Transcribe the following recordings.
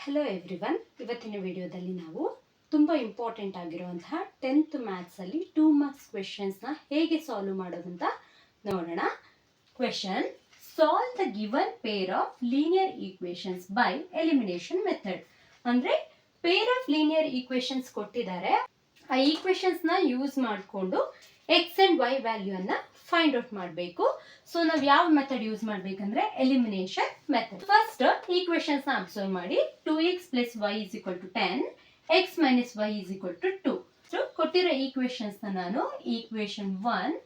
Hello everyone, ಇವತ್ತಿನ ವಿಡಿಯೋದಲ್ಲಿ ನಾವು ತುಂಬ ಇಂಪಾರ್ಟೆಂಟ್ ಆಗಿರುವಂತಹ 10th ಮ್ಯಾಥ್ಸಲ್ಲಿ 2 ಮಾರ್ಕ್ಸ್ ಕ್ವೆಶನ್ಸ್ನ ಹೇಗೆ ಸಾಲ್ವ್ ಮಾಡೋದು ಅಂತ ನೋಡೋಣ. Question: solve the given pair of linear equations by elimination method. ಅಂದರೆ ಪೇರ್ ಆಫ್ ಲೀನಿಯರ್ ಈಕ್ವೇಶನ್ಸ್ ಕೊಟ್ಟಿದ್ದಾರೆ, ಆ ಈಕ್ವೇಶನ್ಸ್ನ ಯೂಸ್ ಮಾಡಿಕೊಂಡು ಎಕ್ಸ್ ಆ್ಯಂಡ್ ವೈ ವ್ಯಾಲ್ಯೂನ ಫೈಂಡ್ ಔಟ್ ಮಾಡಬೇಕು. ಸೊ ನಾವು ಯಾವ ಮೆಥಡ್ ಯೂಸ್ ಮಾಡಬೇಕಂದ್ರೆ ಎಲಿಮಿನೇಷನ್ ಮೆಥಡ್. ಫಸ್ಟ್ ಈಕ್ವೇಶನ್ಸ್ ನ ಅಬ್ಸರ್ವ್ ಮಾಡಿ. 2x plus y is equal to 10, x minus y is equal to 2. So ಕೊಟ್ಟಿರೋ ಈಕ್ವೇಶನ್ಸ್ ನ ನಾನು ಈಕ್ವೇಶನ್ 1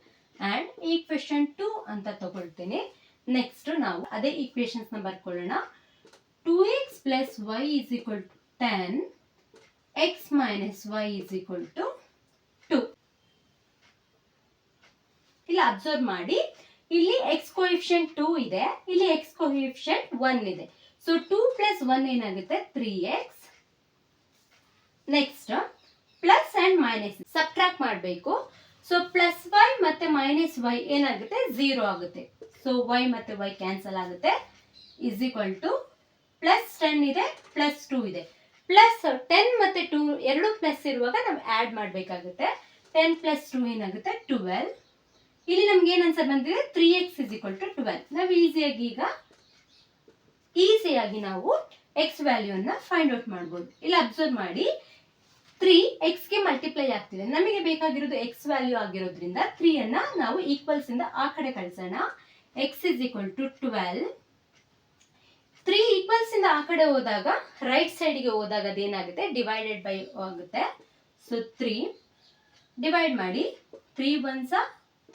ಅಂಡ್ ಈಕ್ವೇಶನ್ 2 ಅಂತ ತಗೊಳ್ತೇನೆ. ನೆಕ್ಸ್ಟ್ ನಾವು ಅದೇ ಈಕ್ವೇಶನ್ಸ್ ನ ಬರ್ಕೊಳ್ಳೋಣ. 2x plus y is equal to 10, x minus y is equal to 2. ಇಲ್ಲಿ observe ಮಾಡಿ, ಇಲ್ಲಿ ಎಕ್ಸ್ ಕೋಎಫಿಷಿಯಂಟ್ 2 ಇದೆ, ಇಲ್ಲಿ ಎಕ್ಸ್ ಕೋಎಫಿಷಿಯಂಟ್ 1 ಇದೆ. ಸೊ 2 ಪ್ಲಸ್ 1 ಏನಾಗುತ್ತೆ 3x. Next plus and minus subtract ಮಾಡಬೇಕು. ಸೊ ಪ್ಲಸ್ y ಮತ್ತೆ ಮೈನಸ್ y ಏನಾಗುತ್ತೆ 0 ಆಗುತ್ತೆ. ಸೊ y ಮತ್ತೆ y ಕ್ಯಾನ್ಸಲ್ ಆಗುತ್ತೆ. ಇಸ್ ಈಕ್ವಲ್ ಟು ಪ್ಲಸ್ 10 ಇದೆ, ಪ್ಲಸ್ 2 ಇದೆ. ಪ್ಲಸ್ 10 ಮತ್ತೆ 2 ಎರಡು ಪ್ಲಸ್ ಇರುವಾಗ ನಾವು ಆಡ್ ಮಾಡಬೇಕಾಗುತ್ತೆ. 10 ಪ್ಲಸ್ 2 ಏನಾಗುತ್ತೆ 12. ಇಲ್ಲಿ ನಮ್ಗೆ ಏನ್ ಆನ್ಸರ್ ಬಂದಿದೆ 3x is equal to 12. ನಾವು ಈಸಿಯಾಗಿ ನಾವು x ವ್ಯಾಲ್ಯೂನ ಫೈಂಡ್ ಔಟ್ ಮಾಡ್ಬೋದು. ಇಲ್ಲಿ ಅಬ್ಸರ್ವ್ ಮಾಡಿ, 3 x ಗೆ ಮಲ್ಟಿಪ್ಲೈ ಆಗ್ತಿದೆ. ನಮಗೆ ಬೇಕಾಗಿರೋದು x ವ್ಯಾಲ್ಯೂ ಆಗಿರೋದ್ರಿಂದ 3 ಅನ್ನ ನಾವು ಈಕ್ವಲ್ಸ್ ಇಂದ ಆ ಕಡೆ ಕಳಿಸೋಣ. x is equal to 12. 3 equals ಇಂದ ಆ ಕಡೆ ಹೋದಾಗ ರೈಟ್ ಸೈಡ್ಗೆ ಹೋದಾಗ ಅದೇನಾಗುತ್ತೆ ಡಿವೈಡೆಡ್ ಬೈ ಆಗುತ್ತೆ. ಸೊ 3 ಡಿವೈಡ್ ಮಾಡಿ, 3 1s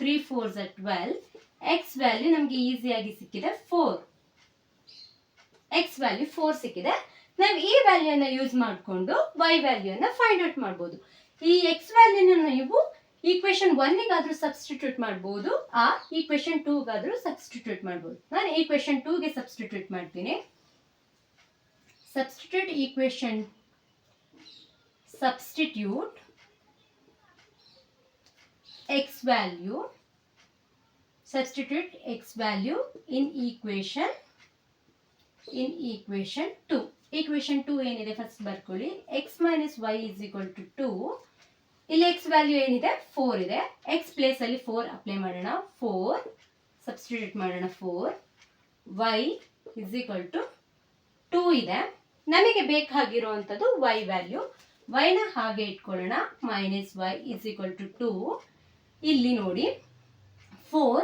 3 4s 12. ಎಕ್ಸ್ ವ್ಯಾಲ್ಯೂ ನಮಗೆ ಈಸಿಯಾಗಿ ಸಿಕ್ಕಿದೆ 4. ಎಕ್ಸ್ ವ್ಯಾಲ್ಯೂ 4 ಸಿಕ್ಕಿದೆ. ನಾವು ಈ ವ್ಯಾಲ್ಯೂನ ಯೂಸ್ ಮಾಡಿಕೊಂಡು ವೈ ವ್ಯಾಲ್ಯೂನ ಫೈಂಡ್ ಔಟ್ ಮಾಡ್ಬೋದು. ಈ ಎಕ್ಸ್ ವ್ಯಾಲ್ಯೂನ ನೀವು ಈಕ್ವೇಶನ್ 1ಗಾದ್ರೂ ಸಬ್ಸ್ಟಿಟ್ಯೂಟ್ ಮಾಡ್ಬೋದು, ಆ ಈಕ್ವೇಶನ್ 2ಗಾದ್ರೂ ಸಬ್ಸ್ಟಿಟ್ಯೂಟ್ ಮಾಡ್ಬೋದು. ನಾನು ಈಕ್ವೇಶನ್ 2ಗೆ ಸಬ್ಸ್ಟಿಟ್ಯೂಟ್ ಮಾಡ್ತೀನಿ. Substitute equation, substitute x value, substitute x value in equation 2. equation 2 ಏನಿದೆ ಫಸ್ಟ್ ಬರ್ಕೊಳ್ಳಿ. x minus y is equal to 2. ಇಲ್ಲಿ x ವ್ಯಾಲ್ಯೂ ಏನಿದೆ 4 ಇದೆ. x ಪ್ಲೇಸ್ ಅಲ್ಲಿ 4 ಅಪ್ಲೈ ಮಾಡೋಣ. 4 ಸಬ್ಸ್ಟಿಟ್ಯೂಟ್ ಮಾಡೋಣ. 4 y is equal to 2 ಇದೆ. ನಮಗೆ ಬೇಕಾಗಿರುವಂಥದ್ದು y ವ್ಯಾಲ್ಯೂ. y ನ ಹಾಗೆ ಇಟ್ಕೊಳ್ಳೋಣ. minus y is equal to 2. ಇಲ್ಲಿ ನೋಡಿ 4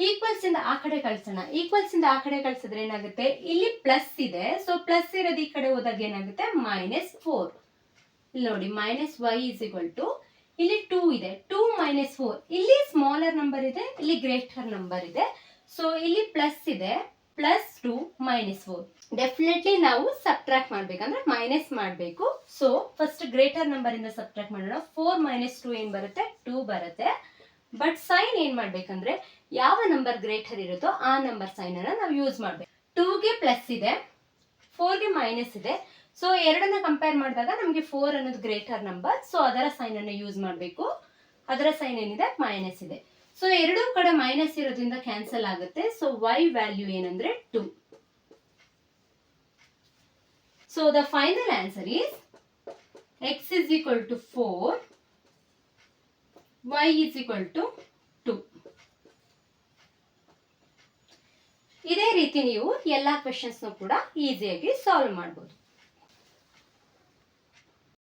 ಈಕ್ವಲ್ಸ್ ಇಂದ ಆ ಕಡೆ ಕಳಿಸೋಣ. ಈಕ್ವಲ್ಸ್ ಇಂದ ಆ ಕಡೆ ಕಳಿಸಿದ್ರೆ ಏನಾಗುತ್ತೆ, ಇಲ್ಲಿ ಪ್ಲಸ್ ಇದೆ. ಸೊ ಪ್ಲಸ್ ಇರೋದು ಈ ಕಡೆ ಹೋದಾಗ ಏನಾಗುತ್ತೆ -4. ಇಲ್ಲಿ ನೋಡಿ -y is equal to, ಇಲ್ಲಿ 2 ಇದೆ. 2 - 4, ಇಲ್ಲಿ ಸ್ಮಾಲರ್ ನಂಬರ್ ಇದೆ, ಇಲ್ಲಿ ಗ್ರೇಟರ್ ನಂಬರ್ ಇದೆ. ಸೊ ಇಲ್ಲಿ ಪ್ಲಸ್ ಇದೆ, +2 -4. ಡೆಫಿನೆಟ್ಲಿ ನಾವು ಸಬ್ಟ್ರಾಕ್ಟ್ ಮಾಡ್ಬೇಕಂದ್ರೆ ಮೈನಸ್ ಮಾಡಬೇಕು. ಸೊ ಫಸ್ಟ್ ಗ್ರೇಟರ್ ನಂಬರ್ ಇಂದ ಸಬ್ಟ್ರಾಕ್ಟ್ ಮಾಡೋಣ. 4 - 2 ಏನ್ ಬರುತ್ತೆ 2 ಬರುತ್ತೆ. ಬಟ್ ಸೈನ್ ಏನ್ ಮಾಡ್ಬೇಕಂದ್ರೆ ಯಾವ ನಂಬರ್ ಗ್ರೇಟರ್ ಇರುತ್ತೋ ಆ ನಂಬರ್ ಸೈನ್ ಅನ್ನ ನಾವು ಯೂಸ್ ಮಾಡ್ಬೇಕು. 2ಗೆ ಪ್ಲಸ್ ಇದೆ, 4ಗೆ ಮೈನಸ್ ಇದೆ. ಸೊ ಎರಡನ್ನ ಕಂಪೇರ್ ಮಾಡಿದಾಗ ನಮಗೆ 4 ಅನ್ನೋದು ಗ್ರೇಟರ್ ನಂಬರ್. ಸೊ ಅದರ ಸೈನ್ ಅನ್ನು ಯೂಸ್ ಮಾಡಬೇಕು. ಅದರ ಸೈನ್ ಏನಿದೆ ಮೈನಸ್ ಇದೆ. ಸೊ ಎರಡೂ ಕಡೆ ಮೈನಸ್ ಇರೋದ್ರಿಂದ ಕ್ಯಾನ್ಸಲ್ ಆಗುತ್ತೆ. ಸೊ y ವ್ಯಾಲ್ಯೂ ಏನಂದ್ರೆ 2. So the final answer is x is equal to 4, y is equal to 2. ಇದೇ ರೀತಿ ನೀವು ಎಲ್ಲಾ ಕ್ವೆಶನ್ಸ್ ಕೂಡ ಈಸಿಯಾಗಿ ಸಾಲ್ವ್ ಮಾಡಬಹುದು.